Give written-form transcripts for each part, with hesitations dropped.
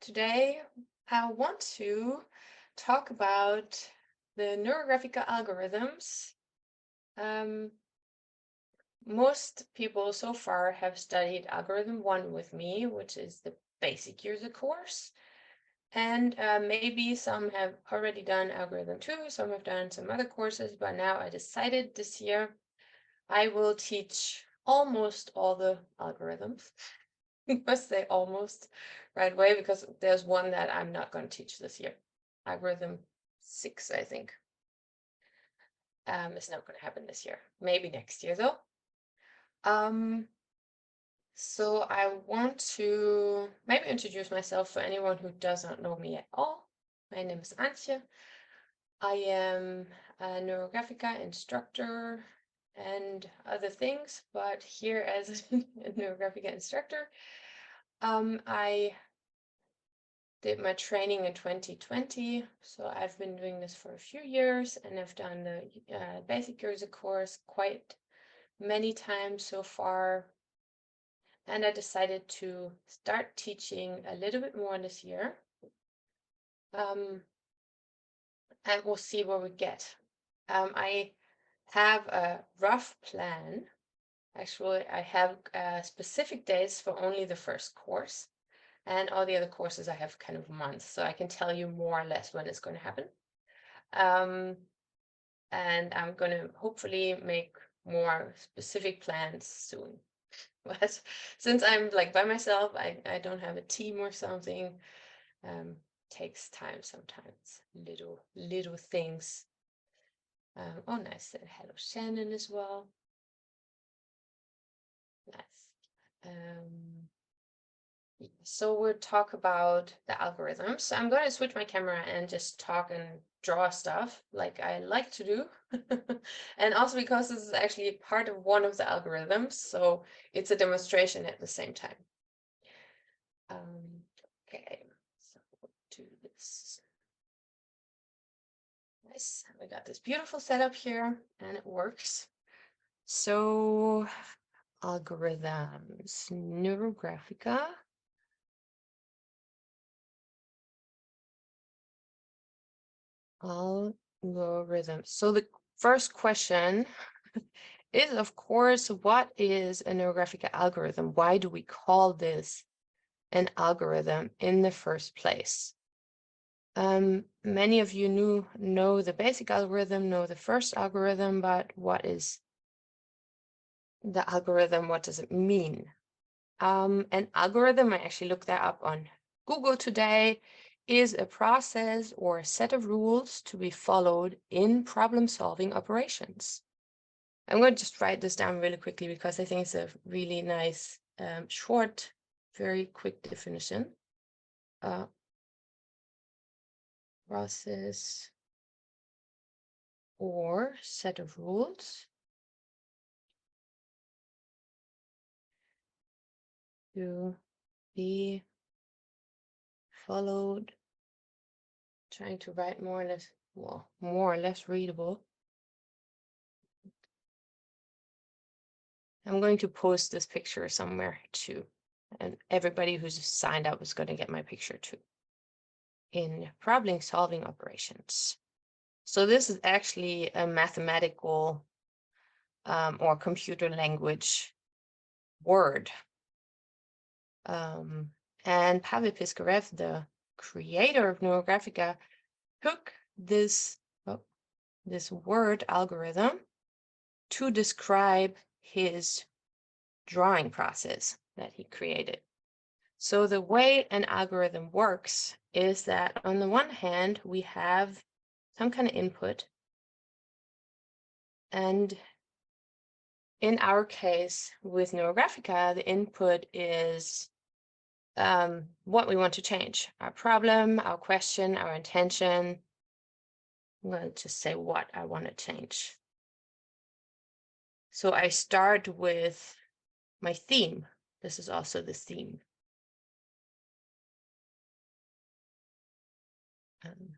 Today I want to talk about the Neurographica algorithms. Um, Most people so far have studied algorithm 1 with me, which is the basic user course. And maybe some have already done algorithm 2, some have done some other courses, but now I decided this year I will teach almost all the algorithms. I must say almost right away because there's one that I'm not going to teach this year. Algorithm 6, I think. It's not going to happen this year. Maybe next year though. So I want to maybe introduce myself for anyone who does not know me at all. My name is Antje. I am a Neurographica instructor and other things, but here as a Neurographica instructor, I did my training in 2020, so I've been doing this for a few years, and I've done the basic user course quite many times so far. And I decided to start teaching a little bit more this year. And we'll see where we get. I have a rough plan. Actually, I have specific days for only the first course. And all the other courses I have kind of months, so I can tell you more or less when it's going to happen. And I'm going to hopefully make more specific plans soon. But since I'm like by myself, I don't have a team or something. Takes time sometimes. Little things. Oh, nice. And hello, Shannon as well. Nice. So we'll talk about the algorithms. So I'm going to switch my camera and just talk and draw stuff like I like to do. And also because this is actually part of one of the algorithms, so it's a demonstration at the same time. Okay, so we'll do this. Nice. We got this beautiful setup here and it works. So algorithms, Neurographica. Algorithms. So the first question is, of course, what is a Neurographica algorithm? Why do we call this an algorithm in the first place? Many of you know the basic algorithm, know the first algorithm, but what is the algorithm? What does it mean? An algorithm, I actually looked that up on Google today, is a process or a set of rules to be followed in problem-solving operations. I'm going to just write this down really quickly because I think it's a really nice, short, very quick definition. Process or set of rules to be followed. Trying to write more or less, well, more or less readable. I'm going to post this picture somewhere too, and everybody who's signed up is going to get my picture too. In problem-solving operations. So this is actually a mathematical or computer language word. And Pavel Piskarev, the creator of Neurographica, took this word algorithm to describe his drawing process that he created. So the way an algorithm works is that on the one hand, we have some kind of input. And in our case with Neurographica, the input is what we want to change, our problem, our question, our intention. I'm going to just say what I want to change. So I start with my theme. This is also the theme.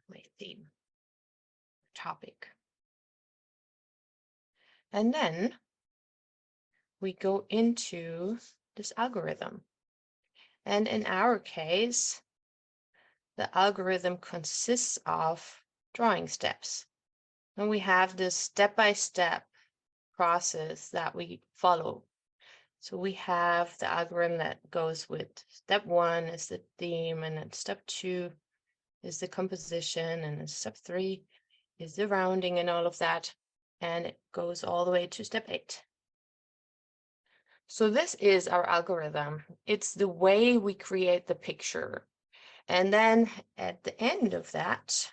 My theme, topic. And then we go into this algorithm. And in our case, the algorithm consists of drawing steps. And we have this step-by-step process that we follow. So we have the algorithm that goes with step 1 is the theme, and then step 2 is the composition, and then step 3 is the rounding and all of that. And it goes all the way to step 8. So this is our algorithm. It's the way we create the picture. And then at the end of that,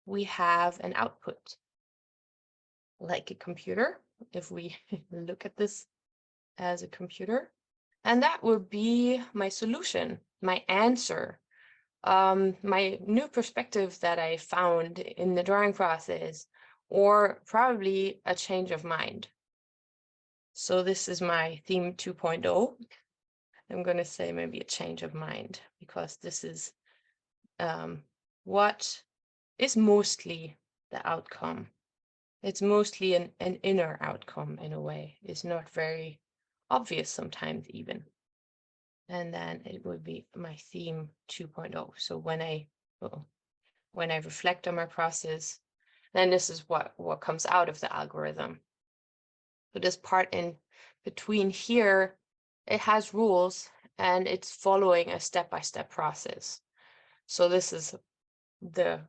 we have an output, like a computer, if we look at this as a computer. And that would be my solution, my answer, my new perspective that I found in the drawing process, or probably a change of mind. So this is my theme 2.0. I'm going to say maybe a change of mind, because this is what is mostly the outcome. It's mostly an inner outcome in a way. It's not very obvious sometimes even. And then it would be my theme 2.0. So when I reflect on my process, then this is what comes out of the algorithm. So this part in between here, it has rules and it's following a step-by-step process. So this is the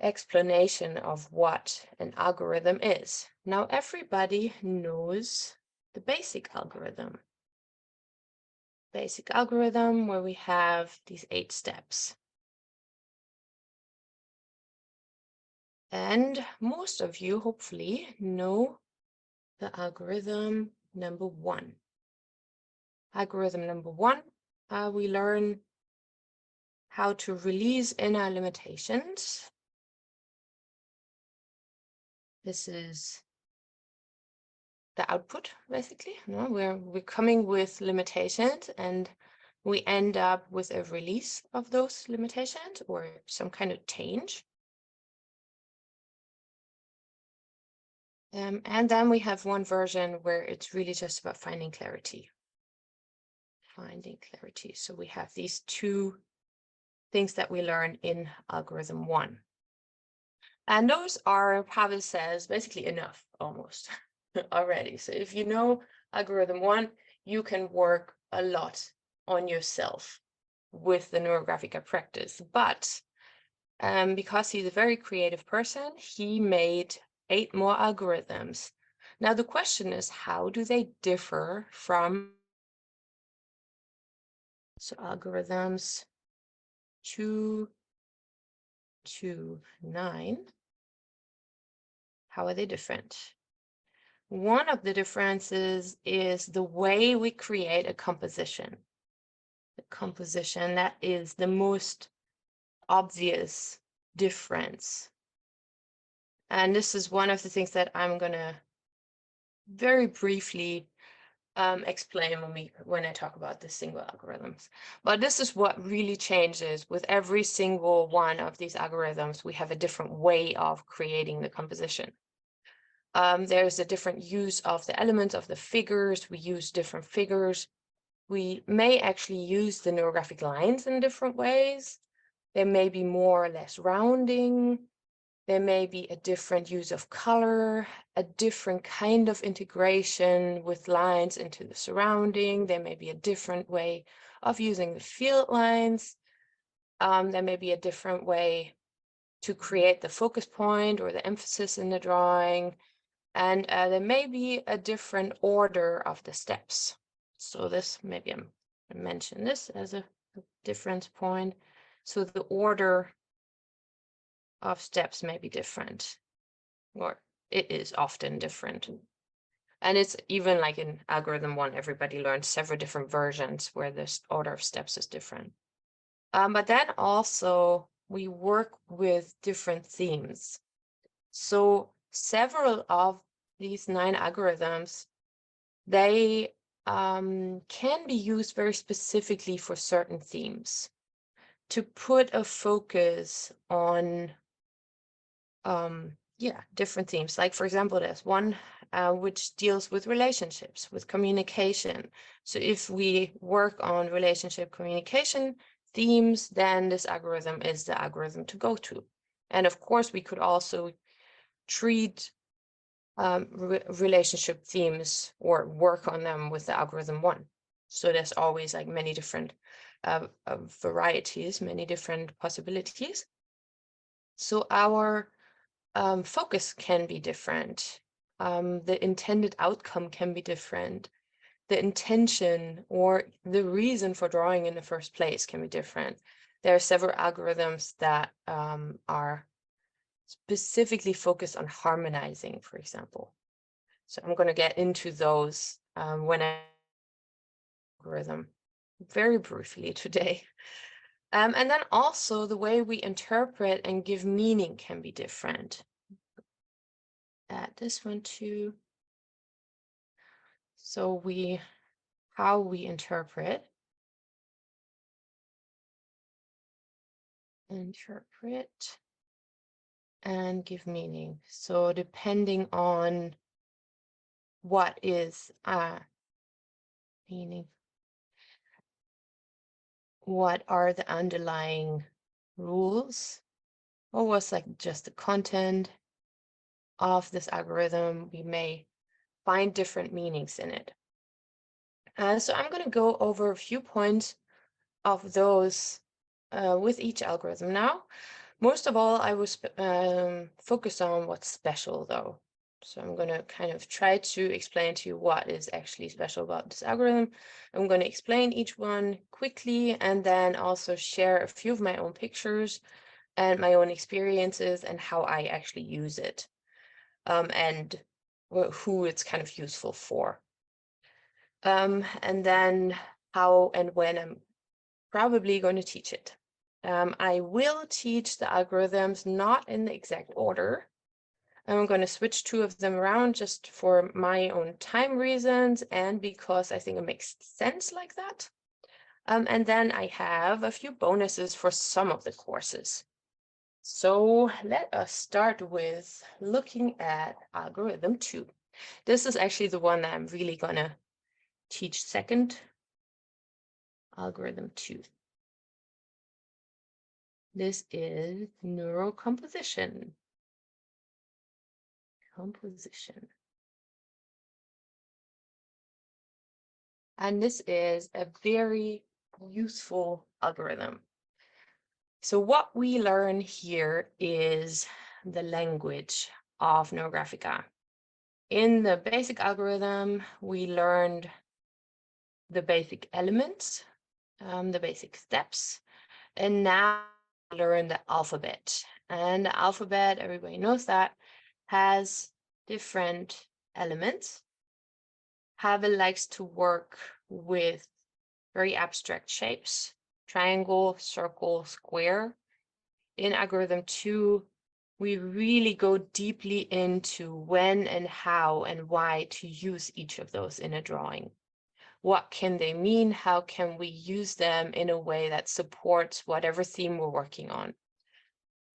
explanation of what an algorithm is. Now everybody knows the basic algorithm. Basic algorithm where we have these 8 steps. And most of you hopefully know the algorithm number 1. Algorithm number 1, we learn how to release inner limitations. This is the output, basically. No, we're coming with limitations and we end up with a release of those limitations or some kind of change. And then we have one version where it's really just about finding clarity. Finding clarity. So we have these 2 things that we learn in algorithm 1. And those are, Pavel says, basically enough almost already. So if you know algorithm 1, you can work a lot on yourself with the Neurographica practice. But because he's a very creative person, he made 8 more algorithms. Now the question is, how do they differ from algorithms 2 to 9? How are they different? One of the differences is the way we create a composition. The composition, that is the most obvious difference. And this is one of the things that I'm going to very briefly explain when I talk about the single algorithms. But this is what really changes with every single one of these algorithms. We have a different way of creating the composition. There's a different use of the elements of the figures. We use different figures. We may actually use the neurographic lines in different ways. There may be more or less rounding. There may be a different use of color, a different kind of integration with lines into the surrounding. There may be a different way of using the field lines. There may be a different way to create the focus point or the emphasis in the drawing. And there may be a different order of the steps. So this, maybe I'm going to mention this as a difference point. So the order of steps may be different, or it is often different. And it's even like in algorithm 1, everybody learns several different versions where this order of steps is different. But then also we work with different themes. So several of these 9 algorithms, they can be used very specifically for certain themes to put a focus on different themes. Like, for example, there's one which deals with relationships, with communication. So if we work on relationship communication, themes, then this algorithm is the algorithm to go to. And of course, we could also treat relationship themes or work on them with the algorithm 1. So there's always like many different varieties, many different possibilities. So our focus can be different. The intended outcome can be different. The intention or the reason for drawing in the first place can be different. There are several algorithms that are specifically focused on harmonizing, for example. So I'm going to get into those when I algorithm very briefly today. And then also the way we interpret and give meaning can be different. Add this one too. So how we interpret and give meaning. So depending on what is meaning, what are the underlying rules, or what's like just the content of this algorithm, we may find different meanings in it. So I'm going to go over a few points of those with each algorithm now. Most of all, I was focused on what's special though. So I'm going to kind of try to explain to you what is actually special about this algorithm. I'm going to explain each one quickly and then also share a few of my own pictures and my own experiences and how I actually use it and who it's kind of useful for. And then how and when I'm probably going to teach it. I will teach the algorithms not in the exact order. I'm going to switch two of them around just for my own time reasons and because I think it makes sense like that. And then I have a few bonuses for some of the courses. So let us start with looking at algorithm 2. This is actually the one that I'm really going to teach second. Algorithm 2. This is neurocomposition. Composition. And this is a very useful algorithm. So what we learn here is the language of Neurographica. In the basic algorithm, we learned the basic elements, the basic steps, and now we learn the alphabet. And the alphabet, everybody knows that, has different elements. Havel likes to work with very abstract shapes, triangle, circle, square. In algorithm 2, we really go deeply into when and how and why to use each of those in a drawing. What can they mean? How can we use them in a way that supports whatever theme we're working on?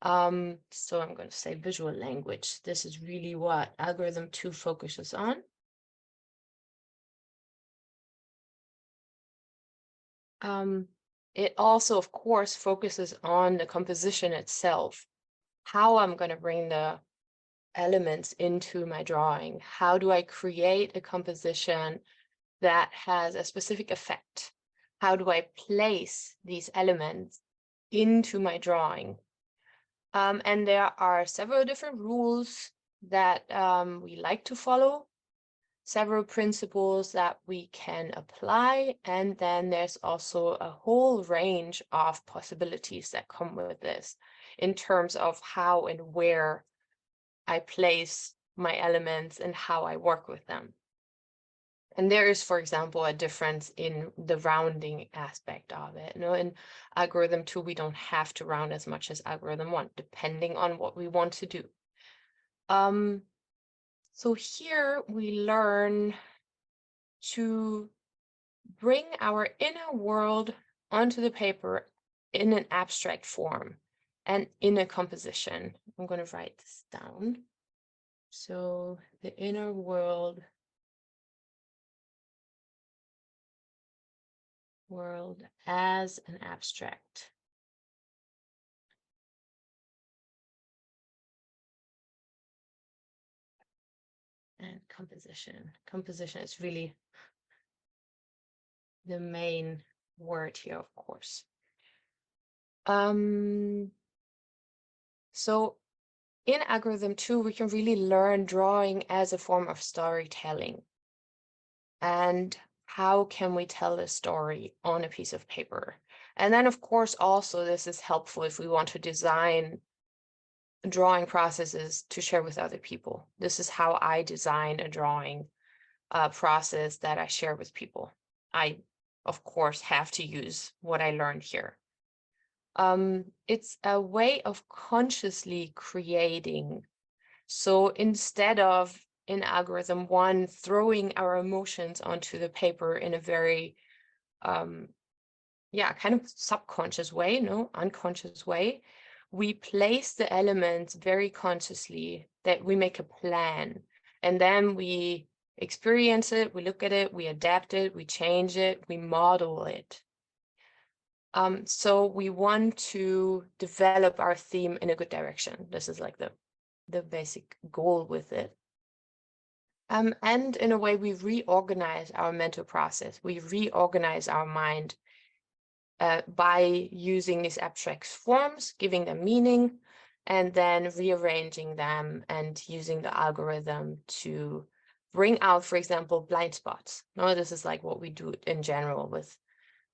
So I'm going to say visual language. This is really what algorithm 2 focuses on. It also, of course, focuses on the composition itself, how I'm going to bring the elements into my drawing. How do I create a composition that has a specific effect? How do I place these elements into my drawing? And there are several different rules that we like to follow, several principles that we can apply, and then there's also a whole range of possibilities that come with this in terms of how and where I place my elements and how I work with them. And there is, for example, a difference in the rounding aspect of it. In algorithm 2, we don't have to round as much as algorithm 1, depending on what we want to do. So here we learn to bring our inner world onto the paper in an abstract form and in a composition. I'm going to write this down. So the inner world world as an abstract. And composition. Composition is really the main word here, of course. So in algorithm 2, we can really learn drawing as a form of storytelling. And how can we tell a story on a piece of paper? And then, of course, also this is helpful if we want to design drawing processes to share with other people. This is how I design a drawing process that I share with people. I, of course, have to use what I learned here. It's a way of consciously creating. So instead of in algorithm 1 throwing our emotions onto the paper in a very kind of subconscious way, unconscious way, we place the elements very consciously, that we make a plan, and then we experience it, we look at it, we adapt it, we change it, we model it. So we want to develop our theme in a good direction. This is like the basic goal with it. And in a way, we reorganize our mental process. We reorganize our mind by using these abstract forms, giving them meaning, and then rearranging them and using the algorithm to bring out, for example, blind spots. No, this is like what we do in general with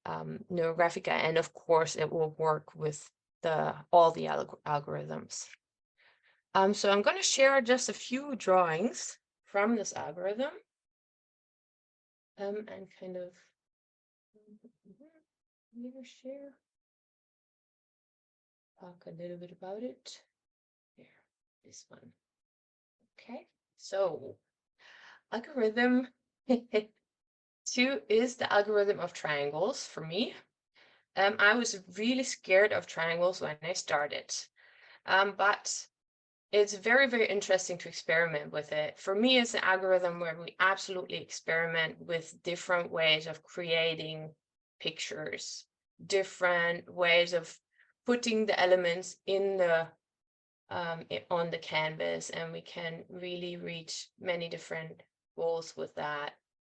Neurographica, and of course it will work with all the algorithms. So I'm going to share just a few drawings from this algorithm, and kind of share, talk a little bit about it. Here, this one. Okay, so algorithm 2 is the algorithm of triangles for me. I was really scared of triangles when I started, but it's very, very interesting to experiment with it. For me, it's an algorithm where we absolutely experiment with different ways of creating pictures, different ways of putting the elements in the on the canvas, and we can really reach many different goals with that,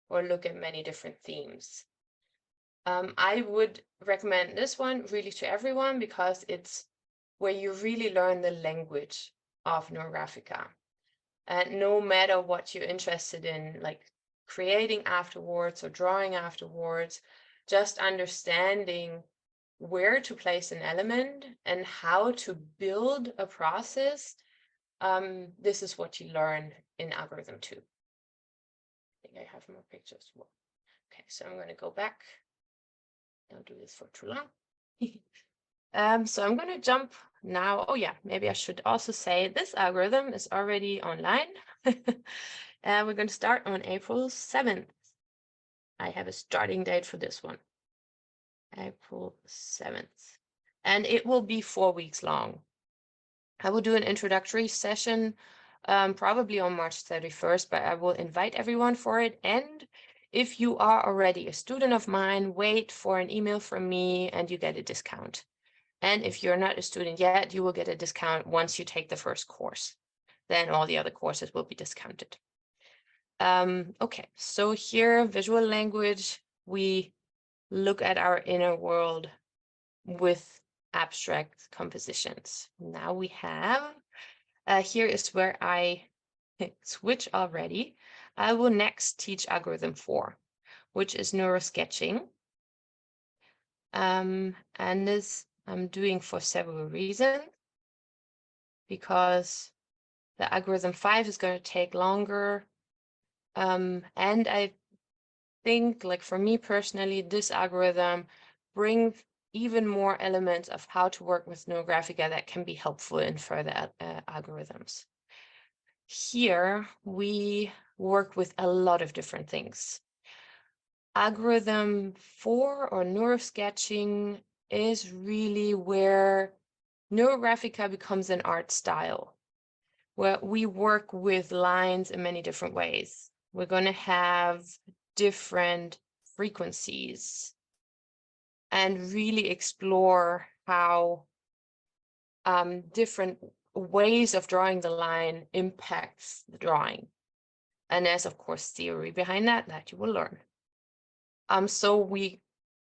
or look at many different themes. I would recommend this one really to everyone because it's where you really learn the language of Neurographica. And no matter what you're interested in, like creating afterwards or drawing afterwards, just understanding where to place an element and how to build a process, this is what you learn in algorithm 2. I think I have more pictures. Okay, so I'm going to go back. Don't do this for too long. So I'm going to jump now. Oh yeah, maybe I should also say this algorithm is already online. We're going to start on April 7th. I have a starting date for this one. April 7th. And it will be 4 weeks long. I will do an introductory session probably on March 31st, but I will invite everyone for it. And if you are already a student of mine, wait for an email from me and you get a discount. And if you're not a student yet, you will get a discount once you take the first course. Then all the other courses will be discounted. Okay, so here, visual language, we look at our inner world with abstract compositions. Now we have, here is where I switch already. I will next teach algorithm 4, which is Neuroscketching. And this I'm doing for several reasons, because the algorithm 5 is going to take longer. And I think, like for me personally, this algorithm brings even more elements of how to work with Neurographica that can be helpful in further algorithms. Here, we work with a lot of different things. Algorithm 4 or Neurosketching is really where Neurographica becomes an art style, where we work with lines in many different ways. We're going to have different frequencies. and really explore how different ways of drawing the line impacts the drawing. And there's, of course, theory behind that you will learn. So we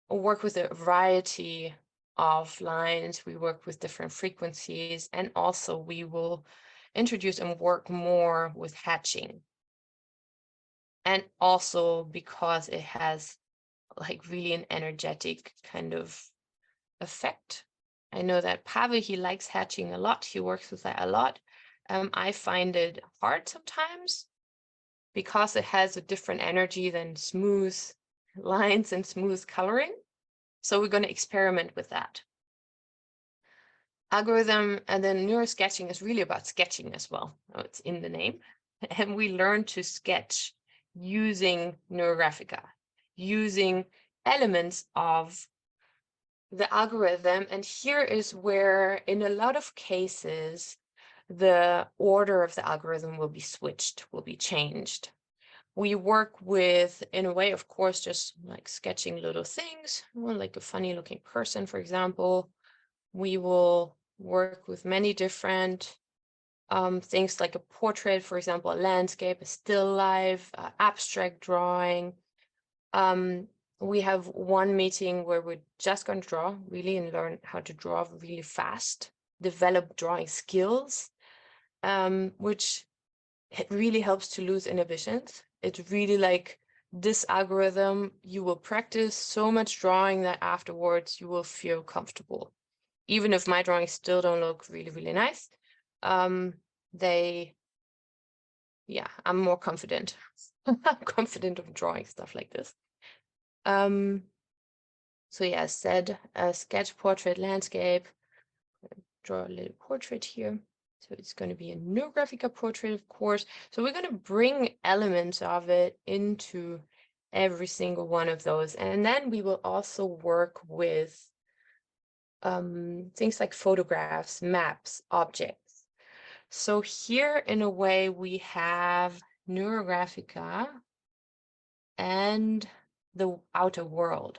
work with a variety of lines. We work with different frequencies, and also we will introduce and work more with hatching. And also because it has like really an energetic kind of effect. I know that Pavel, he likes hatching a lot. He works with that a lot. I find it hard sometimes because it has a different energy than smooth lines and smooth coloring. So we're going to experiment with that. Algorithm and then neurosketching is really about sketching as well. Oh, it's in the name. And we learn to sketch using Neurographica, using elements of the algorithm. And here is where, in a lot of cases, the order of the algorithm will be switched, will be changed. We work with, in a way, of course, just like sketching little things, like a funny looking person, for example. We will work with many different things like a portrait, for example, a landscape, a still life, abstract drawing. We have one meeting where we're just going to draw really and learn how to draw really fast, develop drawing skills, which really helps to lose inhibitions. It's really like this algorithm, you will practice so much drawing that afterwards you will feel comfortable. Even if my drawings still don't look really, really nice, I'm more confident. I'm confident of drawing stuff like this. So yeah, as said, sketch, portrait, landscape. Draw a little portrait here. So it's going to be a Neurographica portrait, of course. So we're going to bring elements of it into every single one of those. And then we will also work with things like photographs, maps, objects. So here, in a way, we have Neurographica and the outer world.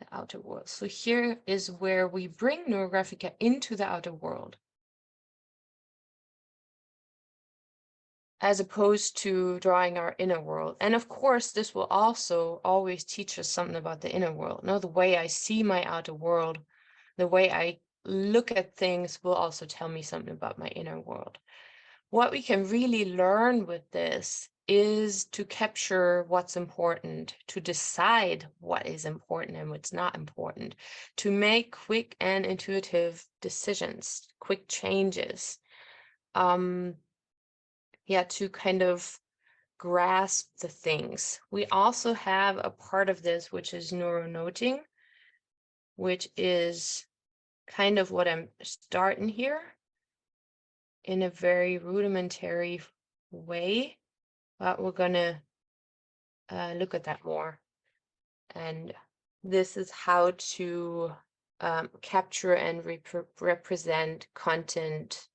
The outer world. So here is where we bring Neurographica into the outer world, as opposed to drawing our inner world. And of course, this will also always teach us something about the inner world. No, the way I see my outer world, the way I look at things will also tell me something about my inner world. What we can really learn with this is to capture what's important, to decide what is important and what's not important, to make quick and intuitive decisions, quick changes. To kind of grasp the things. We also have a part of this, which is neuronoting, which is kind of what I'm starting here in a very rudimentary way, but we're gonna look at that more. And this is how to capture and represent content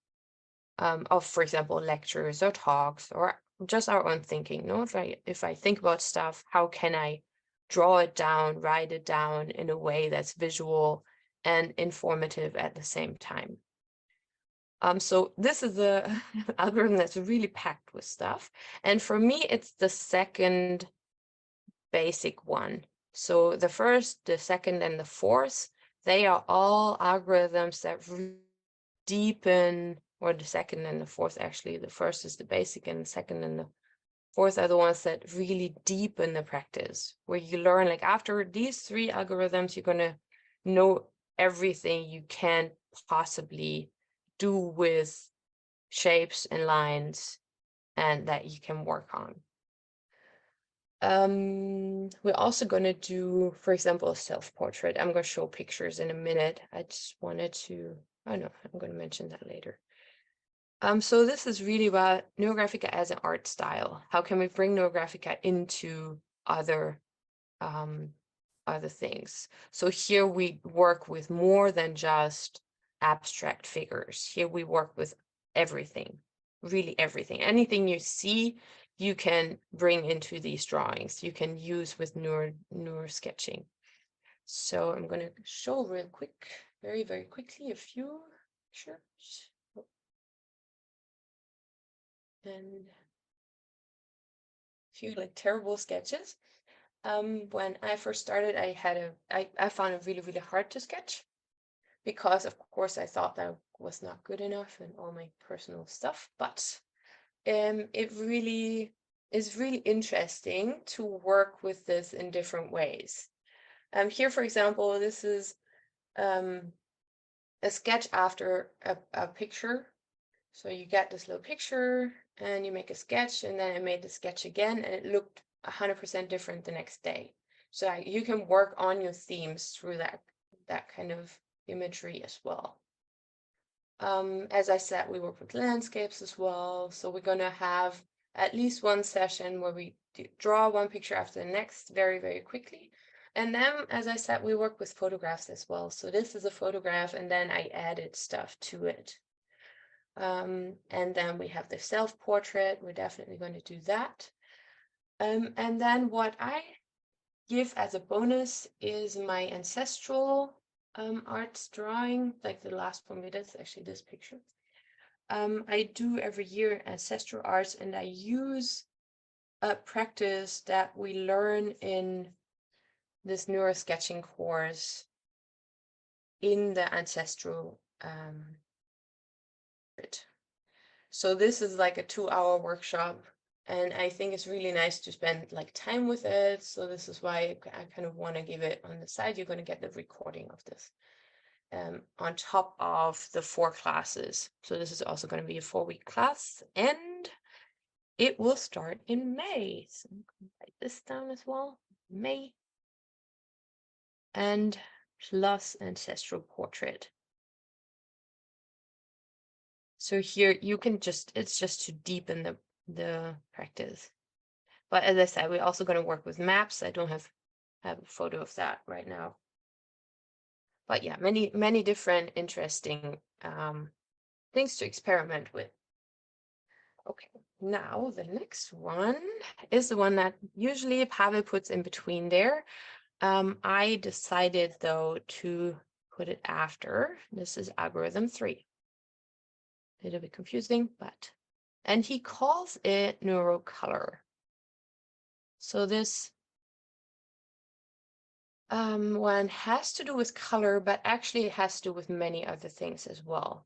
of, for example, lectures or talks or just our own thinking. No, if I think about stuff, how can I draw it down, write it down in a way that's visual and informative at the same time? So this is the algorithm that's really packed with stuff. And for me, it's the second basic one. So the first, the second, and the fourth, they are all algorithms that deepen, or the second and the fourth, actually. The first is the basic, and the second and the fourth are the ones that really deepen the practice, where you learn, like, after these three algorithms, you're going to know everything you can possibly do with shapes and lines and that you can work on. We're also going to do, for example, a self-portrait. I'm going to show pictures in a minute. I just wanted to, I'm going to mention that later. So this is really about Neurographica as an art style. How can we bring Neurographica into other things? So here we work with more than just abstract figures. Here we work with everything, really everything. Anything you see, you can bring into these drawings. You can use with Neurosketching. So I'm going to show real quick, very, very quickly, a few pictures. And a few like terrible sketches. When I first started, I found it really, really hard to sketch because, of course, I thought that was not good enough and all my personal stuff. But it really is really interesting to work with this in different ways. Here, for example, this is a sketch after a picture. So you get this little picture and you make a sketch, and then I made the sketch again and it looked 100% different the next day. So you can work on your themes through that kind of imagery as well. As I said, we work with landscapes as well. So we're going to have at least one session where we draw one picture after the next very, very quickly. And then, as I said, we work with photographs as well. So this is a photograph, and then I added stuff to it. And then we have the self-portrait. We're definitely going to do that. And then what I give as a bonus is my ancestral arts drawing, like the last one we did, actually this picture. I do every year ancestral arts, and I use a practice that we learn in this Neurosketching course in the ancestral So this is like a 2-hour workshop, and I think it's really nice to spend like time with it. So this is why I kind of want to give it on the side. You're going to get the recording of this on top of the 4 classes. So this is also going to be a 4-week class, and it will start in May. So I'm going to write this down as well. May. And plus ancestral portrait. So here you can it's just to deepen the practice. But as I said, we're also going to work with maps. I don't have a photo of that right now. But yeah, many different interesting things to experiment with. Okay, now the next one is the one that usually Pavel puts in between there. I decided though to put it after. This is algorithm 3. A little bit confusing, and he calls it neurocolor. So this one has to do with color, but actually it has to do with many other things as well.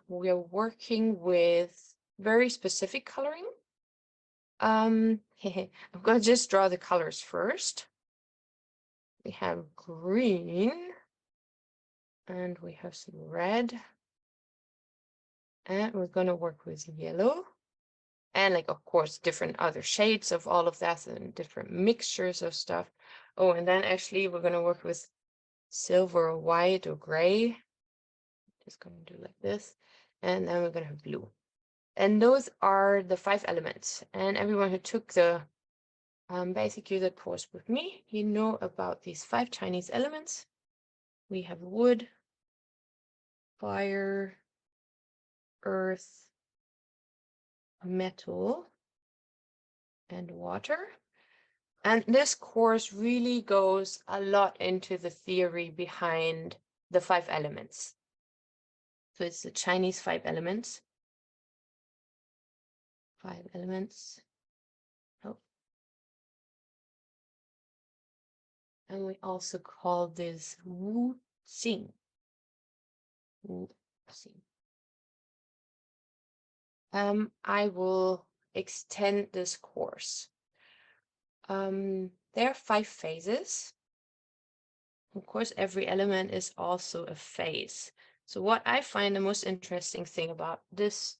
We are working with very specific coloring. I'm going to just draw the colors first. We have green, and we have some red, and we're going to work with yellow, and like, of course, different other shades of all of that and different mixtures of stuff. Oh, and then actually we're going to work with silver or white or gray. Just going to do like this, and then we're going to have blue. And those are the 5 elements. And everyone who took the basic user course with me, you know about these 5 Chinese elements. We have wood, fire, earth, metal, and water. And this course really goes a lot into the theory behind the 5 elements. So it's the Chinese 5 elements. 5 elements. Oh. And we also call this Wu Xing. Wu Xing. I will extend this course. There are 5 phases. Of course, every element is also a phase. So what I find the most interesting thing about this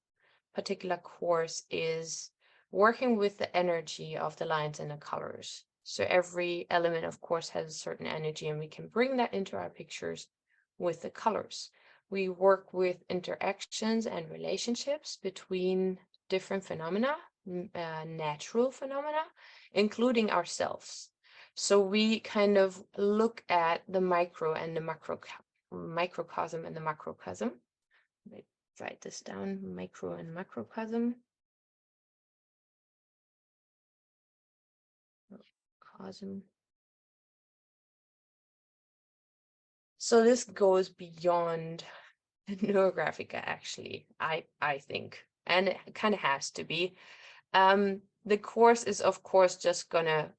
particular course is working with the energy of the lines and the colors. So every element, of course, has a certain energy, and we can bring that into our pictures with the colors. We work with interactions and relationships between different phenomena, natural phenomena, including ourselves. So we kind of look at the micro and the microcosm and the macrocosm. Write this down, micro and macrocosm. Cosm. So this goes beyond Neurographica, actually, I think, and it kind of has to be. The course is, of course, just gonna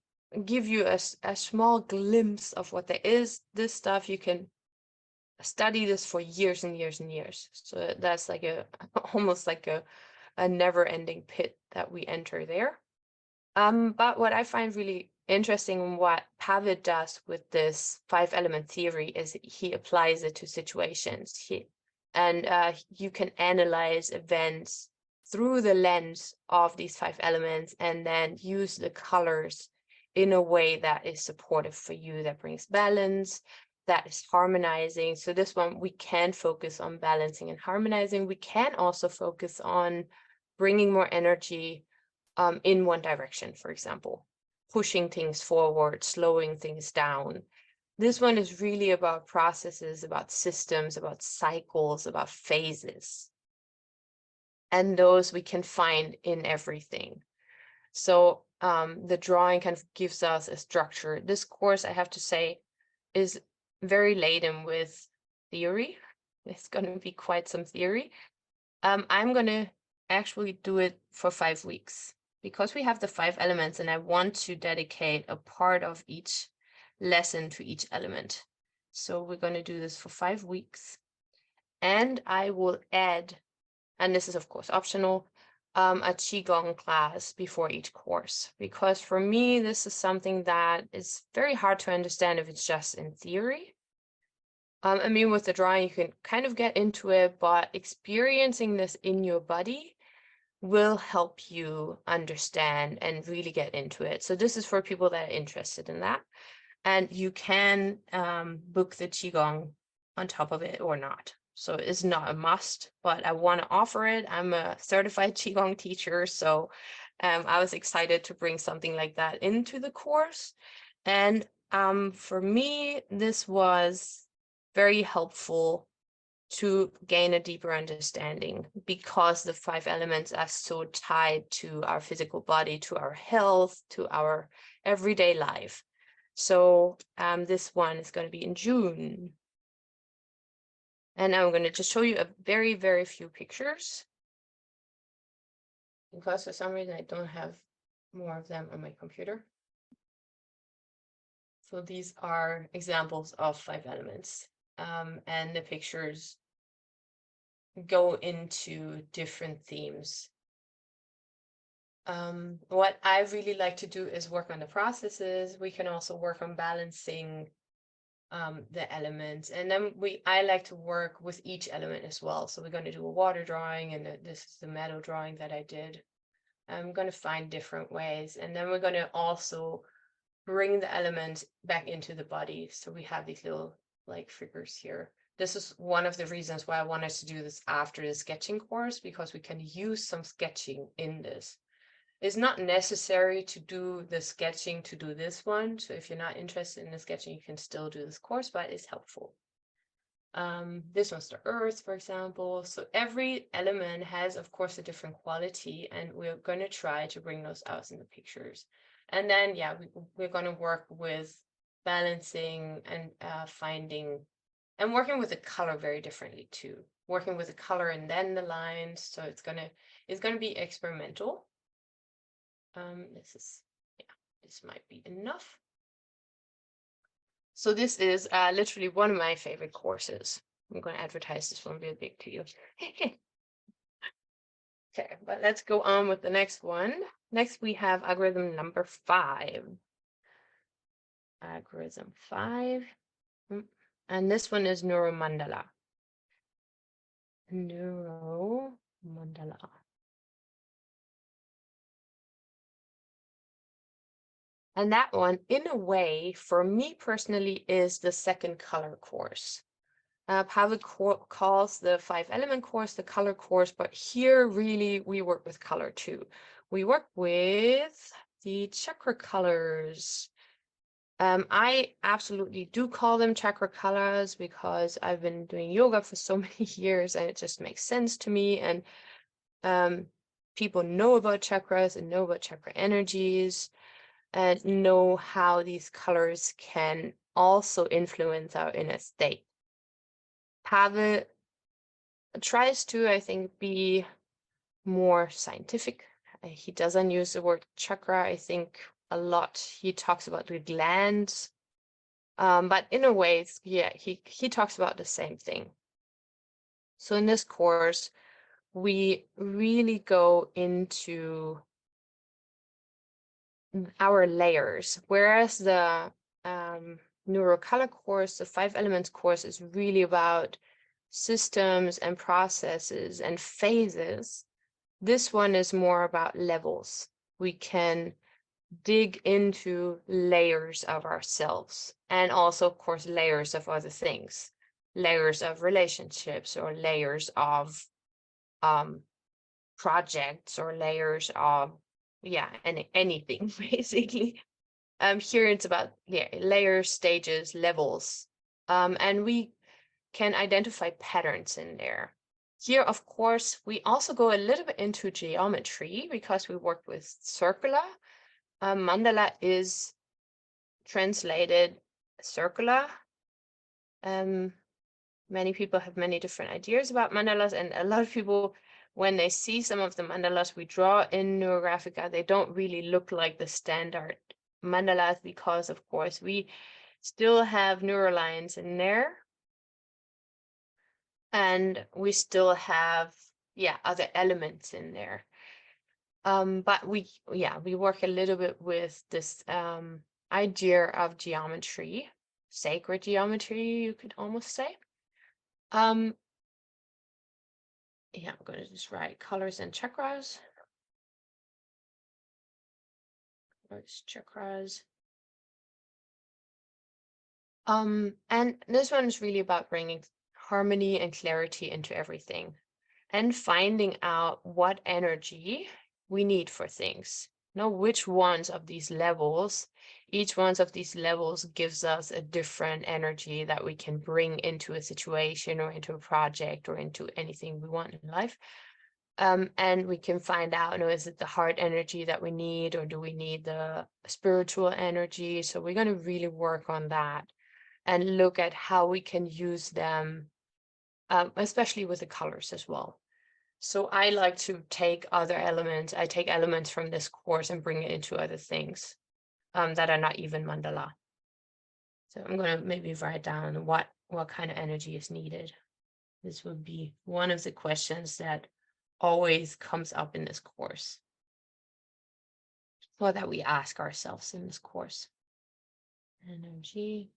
give you a small glimpse of what there is. This stuff, you can study this for years and years and years. So that's like almost like a never-ending pit that we enter there. But what I find really interesting and what Pavid does with this 5-element theory is he applies it to situations. You can analyze events through the lens of these 5 elements and then use the colors in a way that is supportive for you, that brings balance, that is harmonizing. So this one, we can focus on balancing and harmonizing. We can also focus on bringing more energy in one direction, for example, pushing things forward, slowing things down. This one is really about processes, about systems, about cycles, about phases. And those we can find in everything. So the drawing kind of gives us a structure. This course, I have to say, is very laden with theory. It's going to be quite some theory. I'm going to actually do it for 5 weeks because we have the 5 elements and I want to dedicate a part of each lesson to each element. So we're going to do this for 5 weeks and I will add, and this is of course optional, a Qigong class before each course, because for me, this is something that is very hard to understand if it's just in theory. I mean, with the drawing, you can kind of get into it, but experiencing this in your body will help you understand and really get into it. So this is for people that are interested in that. And you can book the Qigong on top of it or not. So it's not a must, but I want to offer it. I'm a certified Qigong teacher, so I was excited to bring something like that into the course. And for me, this was very helpful to gain a deeper understanding because the 5 elements are so tied to our physical body, to our health, to our everyday life. So this one is going to be in June. And I'm going to just show you a very, very few pictures because for some reason I don't have more of them on my computer. So these are examples of 5 elements. And the pictures go into different themes. What I really like to do is work on the processes. We can also work on balancing the elements, and then I like to work with each element as well. So we're going to do a water drawing, and this is the meadow drawing that I did. I'm going to find different ways, and then we're going to also bring the elements back into the body. So we have these little like figures here. This is one of the reasons why I wanted to do this after the sketching course, because we can use some sketching in this. It's not necessary to do the sketching to do this one. So if you're not interested in the sketching, you can still do this course, but it's helpful. This one's the earth, for example. So every element has, of course, a different quality, and we're going to try to bring those out in the pictures. And then, yeah, we're going to work with balancing and finding and working with the color very differently too. Working with the color and then the lines. So it's gonna be experimental. This might be enough. So this is literally one of my favorite courses. I'm going to advertise this one real big to you. Okay, but let's go on with the next one. Next, we have algorithm number 5. Algorithm 5. And this one is Neuromandala. Neuromandala. And that one, in a way, for me personally, is the second color course. Pavel calls the 5-element course the color course, but here really we work with color too. We work with the chakra colors. I absolutely do call them chakra colors because I've been doing yoga for so many years and it just makes sense to me. And people know about chakras and know about chakra energies and know how these colors can also influence our inner state. Pavel tries to, I think, be more scientific. He doesn't use the word chakra, I think, a lot. He talks about the glands, but in a way, yeah, he talks about the same thing. So in this course, we really go into our layers, whereas the Neurocolor course, the 5 elements course, is really about systems and processes and phases. This one is more about levels. We can dig into layers of ourselves and also, of course, layers of other things, layers of relationships or layers of projects or layers of, yeah, anything basically. Here it's about, yeah, layers, stages, levels, and we can identify patterns in there. Here, of course, we also go a little bit into geometry because we work with circular. Mandala is translated circular. Many people have many different ideas about mandalas, and a lot of people, when they see some of the mandalas we draw in Neurographica, they don't really look like the standard mandalas because, of course, we still have neurolines in there. And we still have, yeah, other elements in there. But we work a little bit with this idea of geometry, sacred geometry, you could almost say. Yeah, I'm going to just write colors and chakras. Chakras. And this one is really about bringing harmony and clarity into everything and finding out what energy we need for things. Know which ones of these levels, each one of these levels gives us a different energy that we can bring into a situation or into a project or into anything we want in life. And we can find out, you know, is it the heart energy that we need, or do we need the spiritual energy? So we're going to really work on that and look at how we can use them, especially with the colors as well. So I like to take other elements. I take elements from this course and bring it into other things that are not even mandala. So I'm going to maybe write down what kind of energy is needed. This would be one of the questions that always comes up in this course, or that we ask ourselves in this course. Energy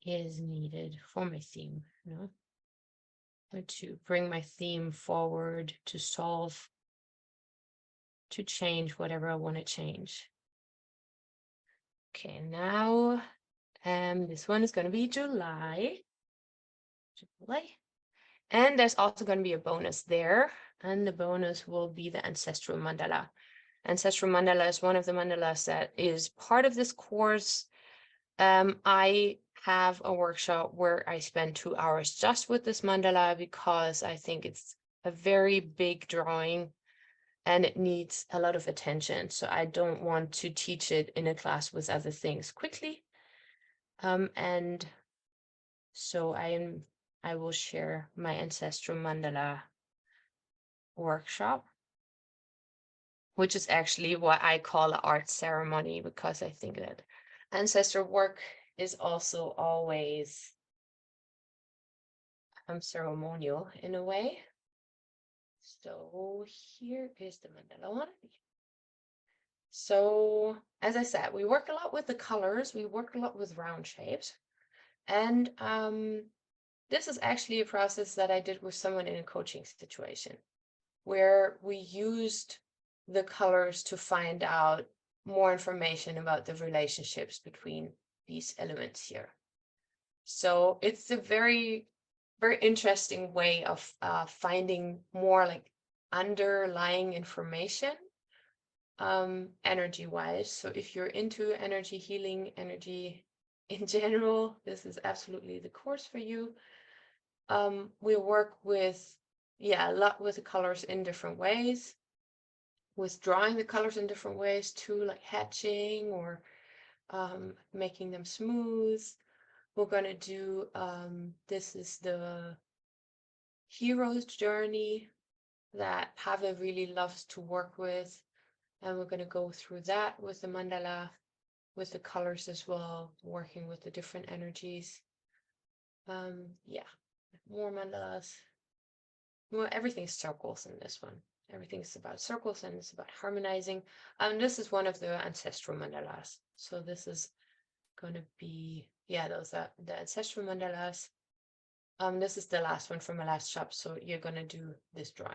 is needed for my theme, you know, or to bring my theme forward, to solve, to change whatever I want to change. Okay, now this one is going to be July. And there's also going to be a bonus there, and the bonus will be the ancestral mandala. Ancestral mandala is one of the mandalas that is part of this course. I have a workshop where I spend 2 hours just with this mandala because I think it's a very big drawing and it needs a lot of attention. So I don't want to teach it in a class with other things quickly. And so I will share my ancestral mandala workshop, which is actually what I call an art ceremony, because I think that ancestral work is also always ceremonial in a way. So here is the mandala one. So as I said, we work a lot with the colors, we work a lot with round shapes. And this is actually a process that I did with someone in a coaching situation, where we used the colors to find out more information about the relationships between these elements here. So it's a very, very interesting way of finding more like underlying information, energy-wise. So if you're into energy healing, energy in general, this is absolutely the course for you. We work with, a lot with the colors in different ways, with drawing the colors in different ways too, like hatching or making them smooth. we're going to do, this is the hero's journey that Pavel really loves to work with. And we're going to go through that with the mandala, with the colors as well, working with the different energies. Yeah, more mandalas. Well, everything's circles in this one. Everything's about circles and it's about harmonizing. This is one of the ancestral mandalas. So this is going to be, yeah, those are the ancestral mandalas. This is the last one from my last shop. So you're going to do this drawing.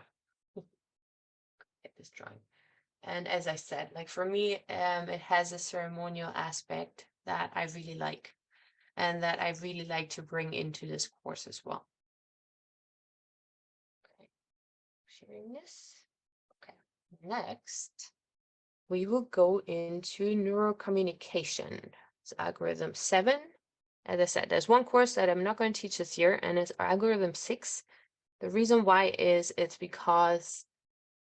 Get this drawing. And as I said, like for me, it has a ceremonial aspect that I really like and that I really like to bring into this course as well. Okay, sharing this. Okay, next, we will go into neurocommunication. It's algorithm 7. As I said, there's one course that I'm not going to teach this year, and it's algorithm 6. The reason why is it's because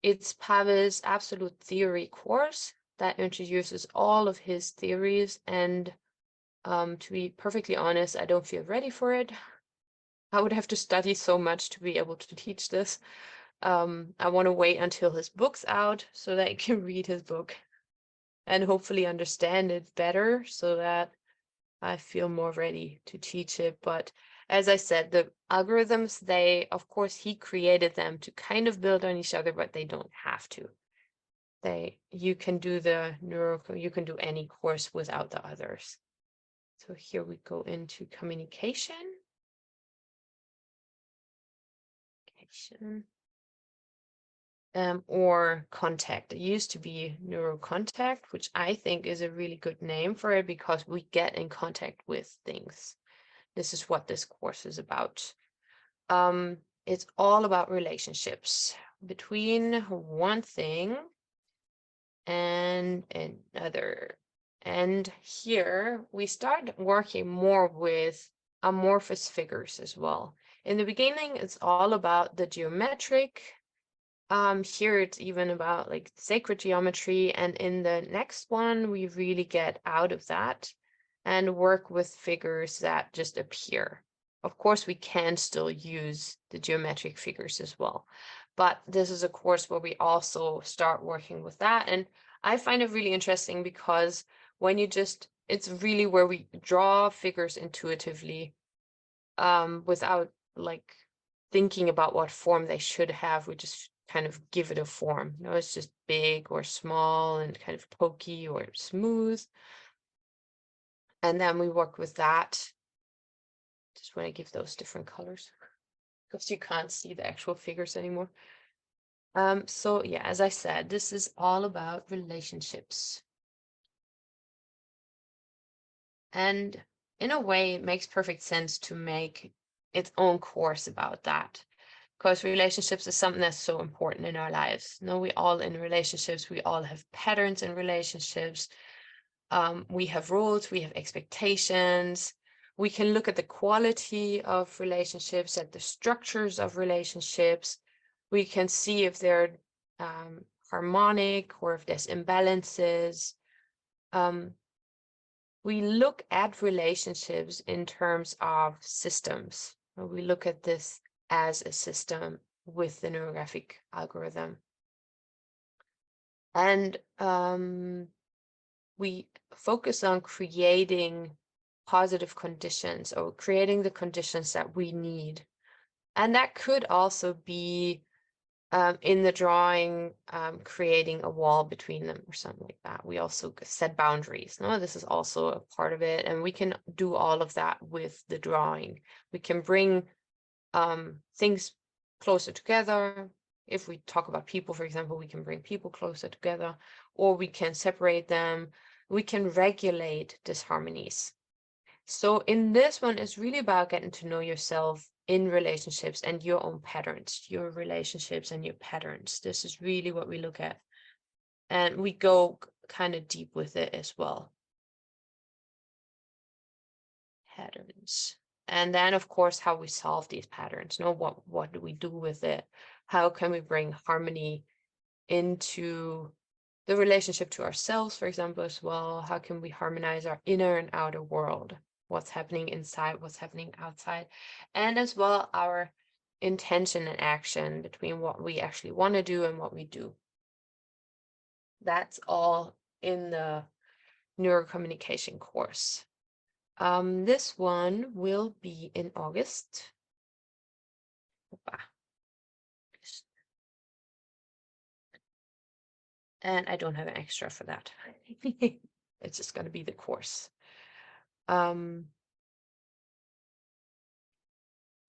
it's Pavel's absolute theory course that introduces all of his theories, and to be perfectly honest, I don't feel ready for it. I would have to study so much to be able to teach this. I want to wait until his book's out so that I can read his book and hopefully understand it better so that I feel more ready to teach it. But as I said, the algorithms, of course, he created them to kind of build on each other, but they don't have to. You can do you can do any course without the others. So here we go into communication. Or contact. It used to be neurocontact, which I think is a really good name for it because we get in contact with things. This is what this course is about. It's all about relationships between one thing and another. And here we start working more with amorphous figures as well. In the beginning, it's all about the geometric. Here it's even about like sacred geometry, and in the next one we really get out of that and work with figures that just appear. Of course, we can still use the geometric figures as well, but this is a course where we also start working with that, and I find it really interesting because when it's really where we draw figures intuitively, without like thinking about what form they should have. We just kind of give it a form. It's just big or small and kind of pokey or smooth. And then we work with that. Just want to give those different colors because you can't see the actual figures anymore. So yeah, as I said, this is all about relationships. And in a way, it makes perfect sense to make its own course about that. Because relationships is something that's so important in our lives. We all in relationships, we all have patterns in relationships. We have rules, we have expectations. We can look at the quality of relationships, at the structures of relationships. We can see if they're harmonic or if there's imbalances. We look at relationships in terms of systems. We look at this as a system with the neurographic algorithm. And we focus on creating positive conditions or creating the conditions that we need. And that could also be in the drawing, creating a wall between them or something like that. We also set boundaries. This is also a part of it. And we can do all of that with the drawing. We can bring things closer together. If we talk about people, for example, we can bring people closer together, or we can separate them. We can regulate disharmonies. So in this one, it's really about getting to know yourself in relationships and your own patterns, your relationships and your patterns. This is really what we look at. And we go kind of deep with it as well. Patterns. And then, of course, how we solve these patterns. What do we do with it? How can we bring harmony into the relationship to ourselves, for example, as well? How can we harmonize our inner and outer world? what's happening inside, what's happening outside, and as well our intention and action between what we actually want to do and what we do. That's all in the neurocommunication course. This one will be in August. And I don't have an extra for that. It's just going to be the course. Yeah.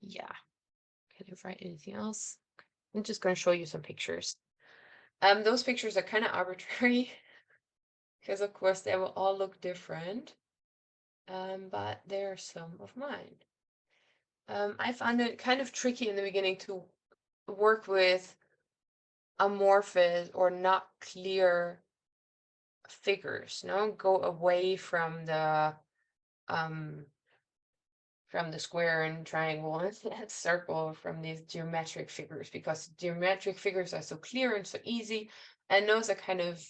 Can I write anything else? I'm just going to show you some pictures. Those pictures are kind of arbitrary because of course they will all look different. But they're some of mine. I found it kind of tricky in the beginning to work with amorphous or not clear figures, go away from the square and triangle and circle, from these geometric figures, because geometric figures are so clear and so easy, and those are kind of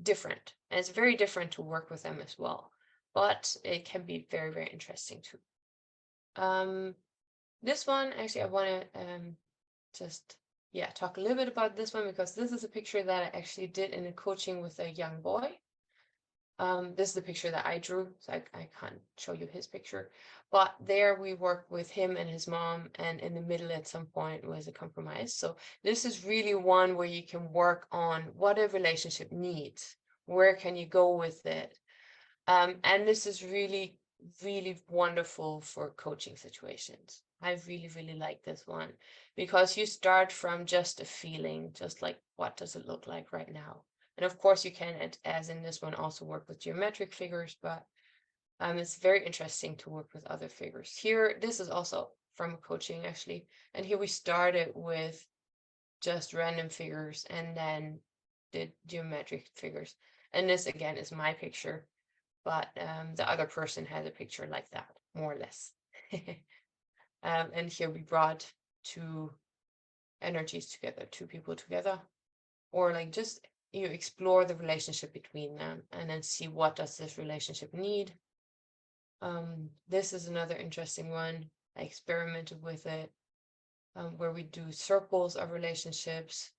different, and it's very different to work with them as well, but it can be very, very interesting too. This one, actually, I want to just talk a little bit about this one, because this is a picture that I actually did in a coaching with a young boy. This is the picture that I drew, so I can't show you his picture. But there we worked with him and his mom, and in the middle at some point was a compromise. So this is really one where you can work on what a relationship needs. Where can you go with it? And this is really, really wonderful for coaching situations. I really, really like this one, because you start from just a feeling, just like, what does it look like right now? And of course you can, as in this one, also work with geometric figures, but it's very interesting to work with other figures. Here, this is also from coaching actually. And here we started with just random figures and then did geometric figures. And this again is my picture, but the other person has a picture like that, more or less. And here we brought two energies together, two people together, or like just you explore the relationship between them and then see, what does this relationship need. This is another interesting one. I experimented with it, where we do circles of relationships.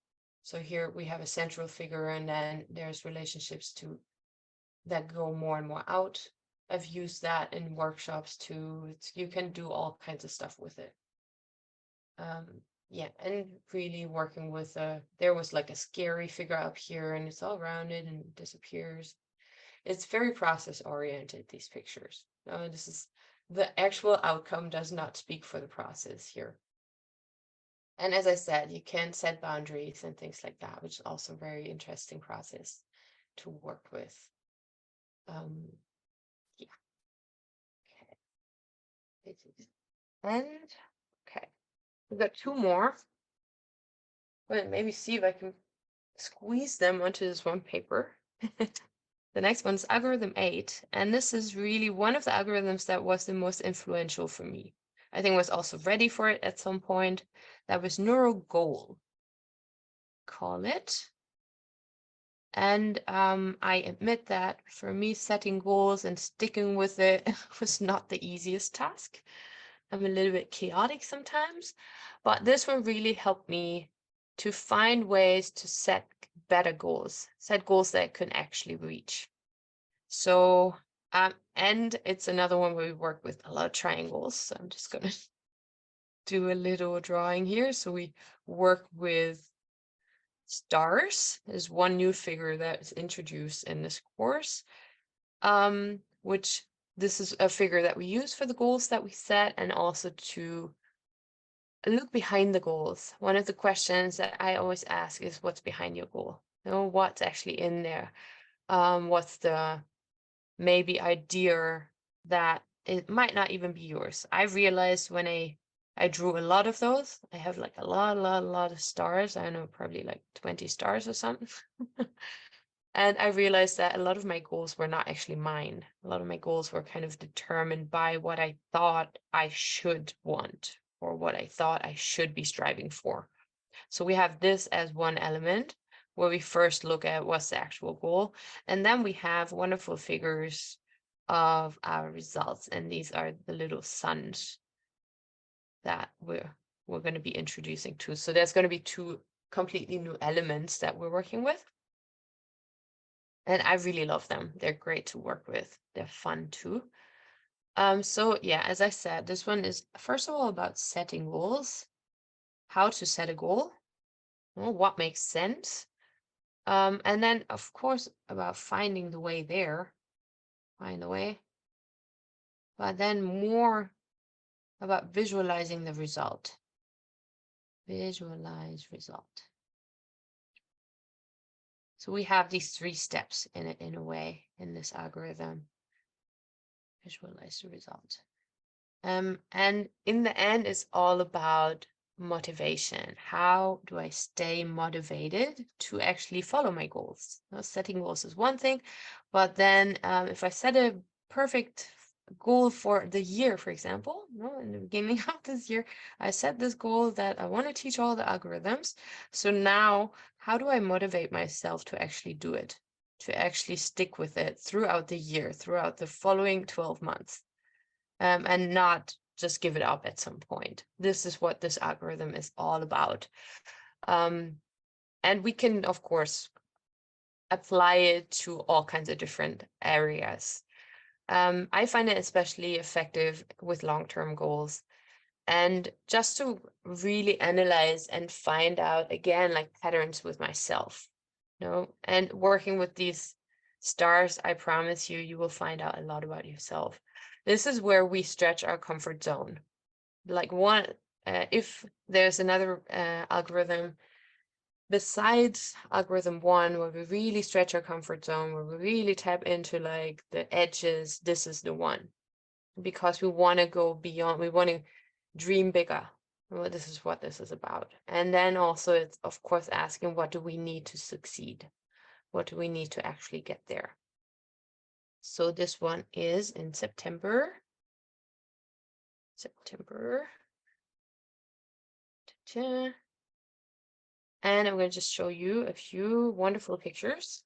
So here we have a central figure, and then there's relationships that go more and more out. I've used that in workshops too. You can do all kinds of stuff with it. And really working with there was like a scary figure up here, and it's all rounded and it disappears. It's very process oriented, these pictures. This is the actual outcome, does not speak for the process here. And as I said, you can set boundaries and things like that, which is also a very interesting process to work with. And okay, we've got two more. Well, maybe see if I can squeeze them onto this one paper. The next one is algorithm 8, and this is really one of the algorithms that was the most influential for me. I think I was also ready for it at some point. That was Neuro Goal, call it. And I admit that for me, setting goals and sticking with it was not the easiest task. I'm a little bit chaotic sometimes, but this one really helped me to find ways to set better goals, set goals that I could actually reach. So, and it's another one where we work with a lot of triangles. So I'm just going to do a little drawing here. So we work with stars. There's one new figure that is introduced in this course, which this is a figure that we use for the goals that we set, and also to look behind the goals. One of the questions that I always ask is, what's behind your goal? What's actually in there? What's the maybe idea that it might not even be yours? I realized when I drew a lot of those, I have like a lot of stars. I don't know, probably like 20 stars or something. And I realized that a lot of my goals were not actually mine. A lot of my goals were kind of determined by what I thought I should want, or what I thought I should be striving for. So we have this as one element where we first look at what's the actual goal. And then we have wonderful figures of our results. And these are the little suns that we're going to be introducing to. So there's going to be two completely new elements that we're working with. And I really love them. They're great to work with. They're fun too. So yeah, as I said, this one is first of all about setting goals, how to set a goal, what makes sense. And then of course about finding the way there, find the way. But then more about visualizing the result. Visualize result. So we have these 3 steps in a way in this algorithm. Visualize the result. And in the end, it's all about motivation. How do I stay motivated to actually follow my goals? Now, setting goals is one thing, but then if I set a perfect goal for the year, for example, in the beginning of this year, I set this goal that I want to teach all the algorithms. So now, how do I motivate myself to actually do it, to actually stick with it throughout the year, throughout the following 12 months? And not just give it up at some point. This is what this algorithm is all about. And we can, of course, apply it to all kinds of different areas. I find it especially effective with long-term goals. And just to really analyze and find out, again, like patterns with myself, and working with these stars, I promise you, you will find out a lot about yourself. This is where we stretch our comfort zone. Like if there's another algorithm besides algorithm 1, where we really stretch our comfort zone, where we really tap into like the edges, this is the one. Because we want to go beyond, we want to dream bigger. Well, this is what this is about. And then also it's of course asking, what do we need to succeed? What do we need to actually get there? So this one is in September. And I'm going to just show you a few wonderful pictures.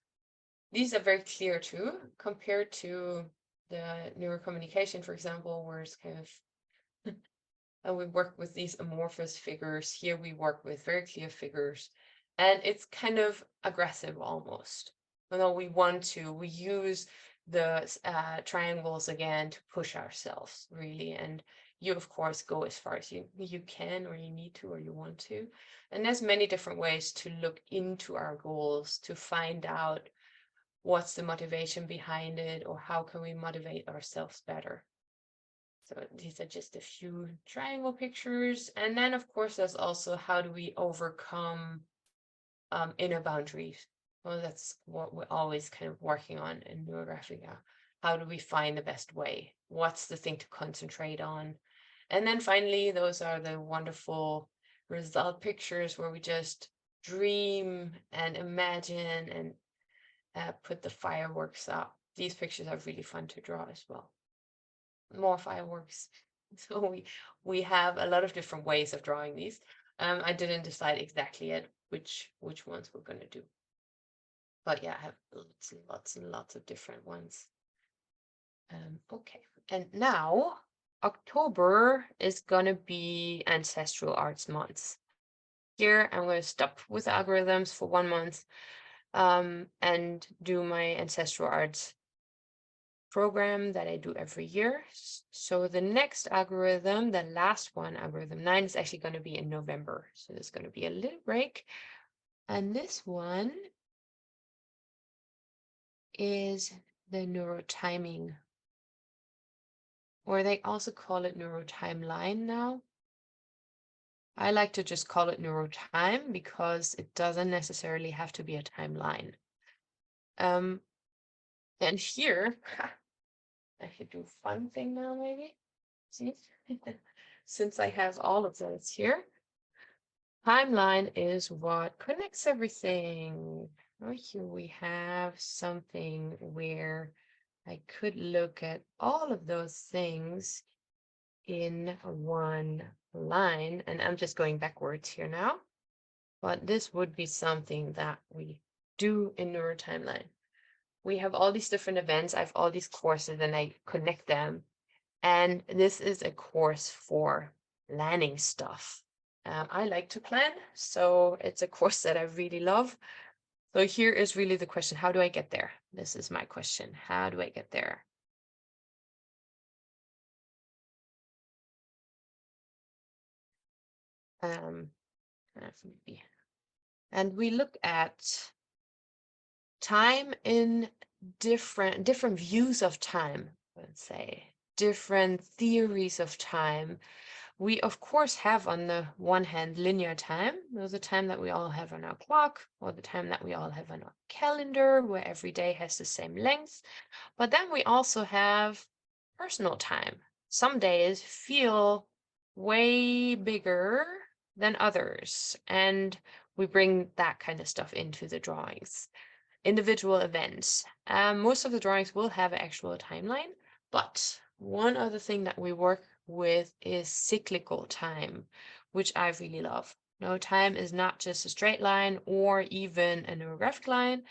These are very clear too, compared to the neurocommunication, for example, where it's kind of, and we work with these amorphous figures. Here we work with very clear figures, and it's kind of aggressive almost. Although we use the triangles again to push ourselves really, and you of course go as far as you can, or you need to, or you want to. And there's many different ways to look into our goals to find out what's the motivation behind it, or how can we motivate ourselves better. So these are just a few triangle pictures. And then of course there's also, how do we overcome inner boundaries? Well, that's what we're always kind of working on in Neurographica. How do we find the best way? What's the thing to concentrate on? And then finally, those are the wonderful result pictures where we just dream and imagine and put the fireworks up. These pictures are really fun to draw as well. More fireworks. So we have a lot of different ways of drawing these. I didn't decide exactly yet which ones we're going to do. But yeah, I have lots and lots of different ones. Okay, and now October is going to be Ancestral Arts Month. Here I'm going to stop with algorithms for 1 month and do my Ancestral Arts program that I do every year. So the next algorithm, the last one, algorithm 9, is actually going to be in November. So there's going to be a little break. And this one is the neurotiming, or they also call it neurotimeline now. I like to just call it neurotime because it doesn't necessarily have to be a timeline. And here, I should do a fun thing now, maybe. See, since I have all of those here. Timeline is what connects everything. Right here we have something where I could look at all of those things in one line, and I'm just going backwards here now. But this would be something that we do in NeuroTimeline. we have all these different events. I have all these courses and I connect them. And this is a course for planning stuff. I like to plan, so it's a course that I really love. So here is really the question, how do I get there? This is my question. How do I get there? And we look at time in different views of time, let's say, different theories of time. We of course have on the one hand linear time, the time that we all have on our clock, or the time that we all have on our calendar, where every day has the same length. But then we also have personal time. Some days feel way bigger than others, and we bring that kind of stuff into the drawings. Individual events. Most of the drawings will have an actual timeline, but one other thing that we work with is cyclical time, which I really love. No, time is not just a straight line or even a neurographic line,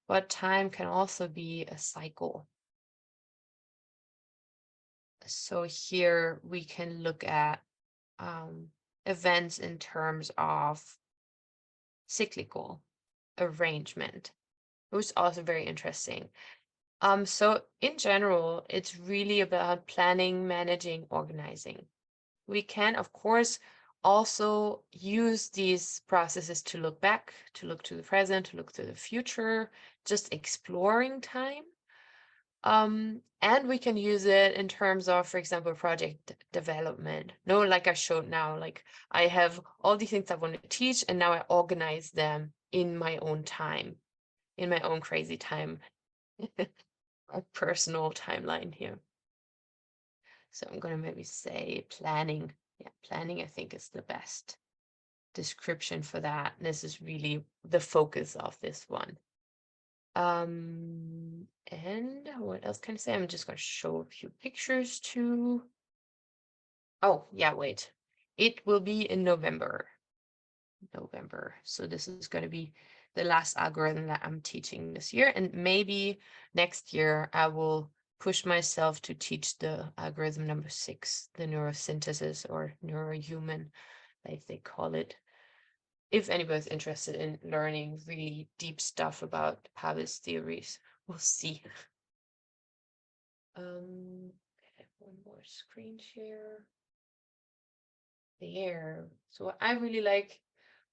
but time can also be a cycle. So here we can look at events in terms of cyclical arrangement, which is also very interesting. So in general, it's really about planning, managing, organizing. We can, of course, also use these processes to look back, to look to the present, to look to the future, just exploring time. And we can use it in terms of, for example, project development. No, like I showed now, like I have all these things I want to teach, and now I organize them in my own time, in my own crazy time. A personal timeline here. So I'm going to maybe say planning. Yeah, planning I think is the best description for that. This is really the focus of this one. And what else can I say? I'm just going to show a few pictures too. Oh, yeah, wait. It will be in November. So this is going to be the last algorithm that I'm teaching this year. And maybe next year I will push myself to teach the algorithm number 6, the neurosynthesis or neurohuman, like they call it. If anybody's interested in learning really deep stuff about Pavel's theories, we'll see. Okay, one more screen share. There. So what I really like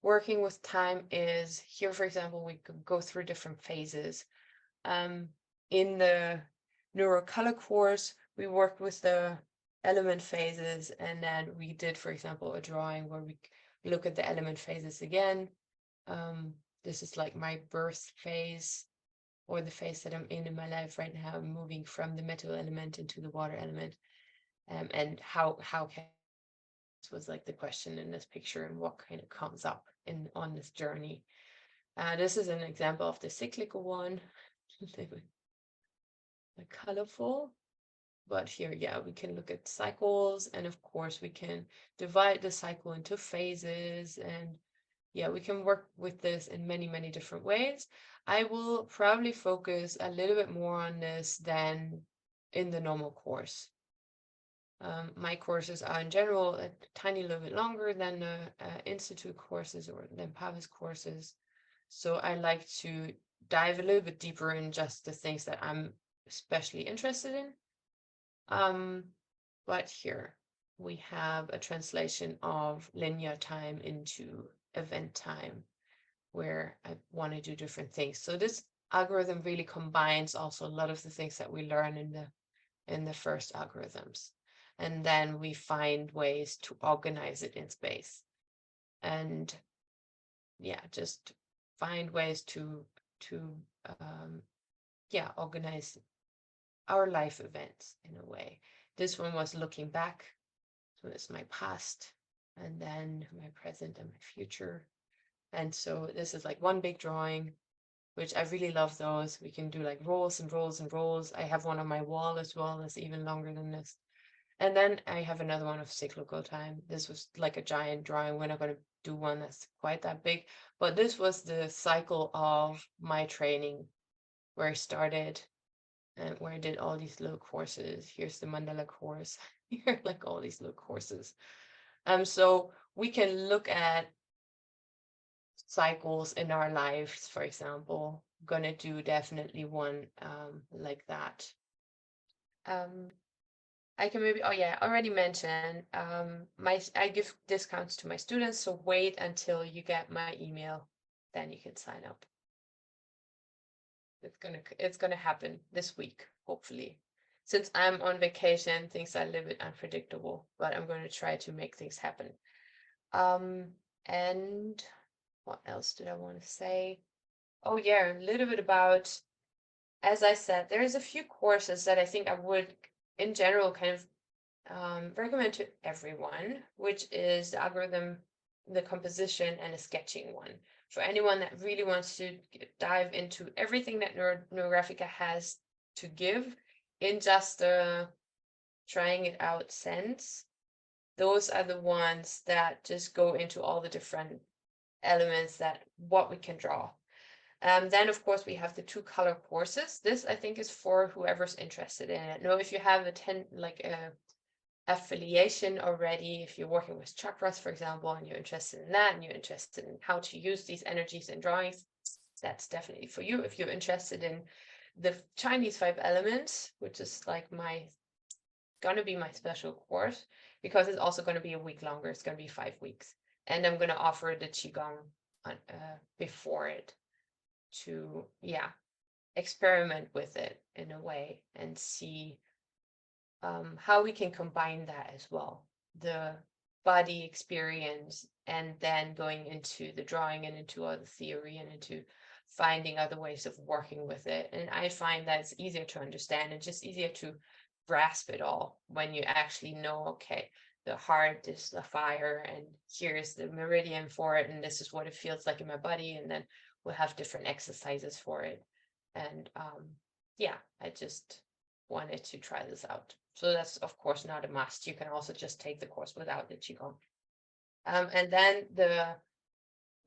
working with time is here, for example, we could go through different phases. In the Neurocolor course, we worked with the element phases, and then we did, for example, a drawing where we look at the element phases again. This is like my birth phase, or the phase that I'm in my life right now, moving from the metal element into the water element. And how can was like the question in this picture, and what kind of comes up on this journey. This is an example of the cyclical one. Colorful, but here, yeah, we can look at cycles, and of course we can divide the cycle into phases, and yeah, we can work with this in many different ways. I will probably focus a little bit more on this than in the normal course. My courses are in general a tiny little bit longer than the institute courses or than Pavel's courses. So I like to dive a little bit deeper in just the things that I'm especially interested in. But here we have a translation of linear time into event time, where I want to do different things. So this algorithm really combines also a lot of the things that we learn in the first algorithms. And then we find ways to organize it in space. And yeah, just find ways to organize our life events in a way. This one was looking back. So it's my past, and then my present and my future. And so this is like one big drawing, which I really love those. We can do like rolls and rolls and rolls. I have one on my wall as well that's even longer than this. And then I have another one of cyclical time. This was like a giant drawing. We're not going to do one that's quite that big, but this was the cycle of my training where I started and where I did all these little courses. Here's the Mandala course. Here, like all these little courses. So we can look at cycles in our lives, for example. I'm gonna do definitely one like that. I can maybe, oh yeah, I already mentioned, I give discounts to my students, so wait until you get my email, then you can sign up. It's gonna happen this week, hopefully. Since I'm on vacation, things are a little bit unpredictable, but I'm going to try to make things happen. And what else did I want to say? Oh yeah, a little bit about, as I said, there's a few courses that I think I would, in general, kind of recommend to everyone, which is the algorithm, the composition, and the sketching one. For anyone that really wants to dive into everything that Neurographica has to give in just a trying it out sense, those are the ones that just go into all the different elements that what we can draw. Then of course we have the 2-color courses. This I think is for whoever's interested in it. Now, if you have a affiliation already, if you're working with chakras, for example, and you're interested in that, and you're interested in how to use these energies in drawings, that's definitely for you. If you're interested in the Chinese 5 elements, which is like gonna be my special course, because it's also gonna be a week longer. It's gonna be 5 weeks, and I'm gonna offer the qigong before it to experiment with it in a way and see how we can combine that as well, the body experience, and then going into the drawing and into other theory and into finding other ways of working with it. And I find that it's easier to understand and just easier to grasp it all when you actually know, okay, the heart is the fire, and here's the meridian for it, and this is what it feels like in my body, and then we'll have different exercises for it. And I just wanted to try this out. So that's of course not a must. You can also just take the course without the qigong. And then the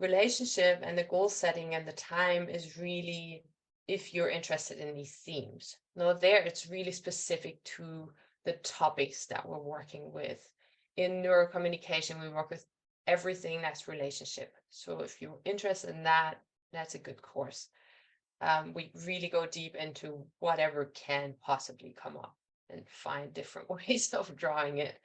relationship and the goal setting and the time is really if you're interested in these themes. Now there it's really specific to the topics that we're working with. In neurocommunication, we work with everything that's relationship. So if you're interested in that, that's a good course. We really go deep into whatever can possibly come up and find different ways of drawing it.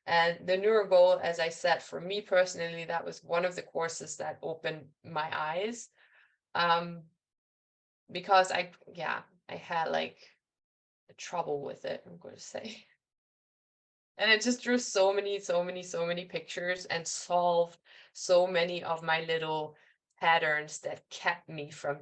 And the Neuro goal, as I said, for me personally, that was one of the courses that opened my eyes. Because I had like trouble with it, I'm going to say. And it just drew so many pictures and solved so many of my little patterns that kept me from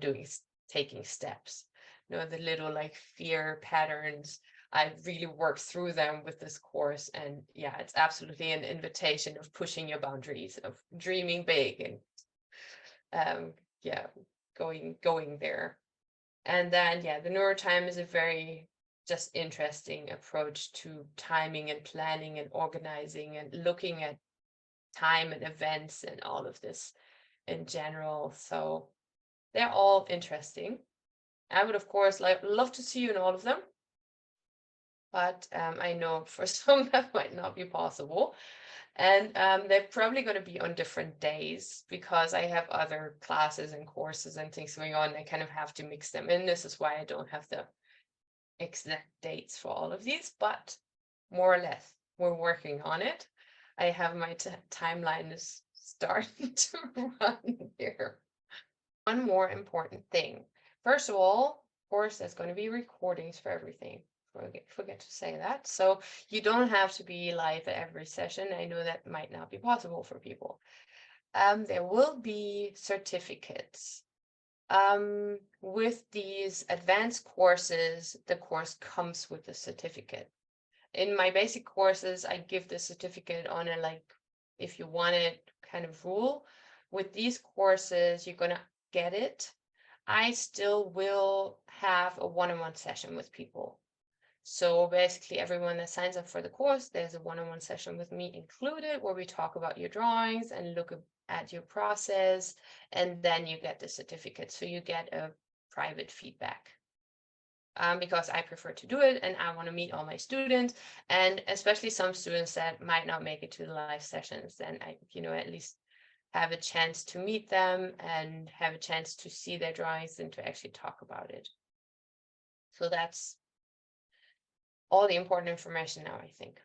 taking steps. You know, the little like fear patterns. I really worked through them with this course, and it's absolutely an invitation of pushing your boundaries, of dreaming big, and going there. And then the neurotime is a very just interesting approach to timing and planning and organizing and looking at time and events and all of this in general. So they're all interesting. I would of course love to see you in all of them, but I know for some that might not be possible. And they're probably going to be on different days because I have other classes and courses and things going on. I kind of have to mix them in. This is why I don't have the exact dates for all of these, but more or less we're working on it. I have my timeline is starting to run here. One more important thing. First of all, of course, there's going to be recordings for everything. Forget to say that. So you don't have to be live at every session. I know that might not be possible for people. There will be certificates. With these advanced courses, the course comes with a certificate. In my basic courses, I give the certificate on a if you want it kind of rule. With these courses, you're gonna get it. I still will have a one-on-one session with people. So basically everyone that signs up for the course, there's a one-on-one session with me included where we talk about your drawings and look at your process, and then you get the certificate. So you get a private feedback. Because I prefer to do it and I want to meet all my students, and especially some students that might not make it to the live sessions, then I, at least have a chance to meet them and have a chance to see their drawings and to actually talk about it. So that's all the important information now, I think.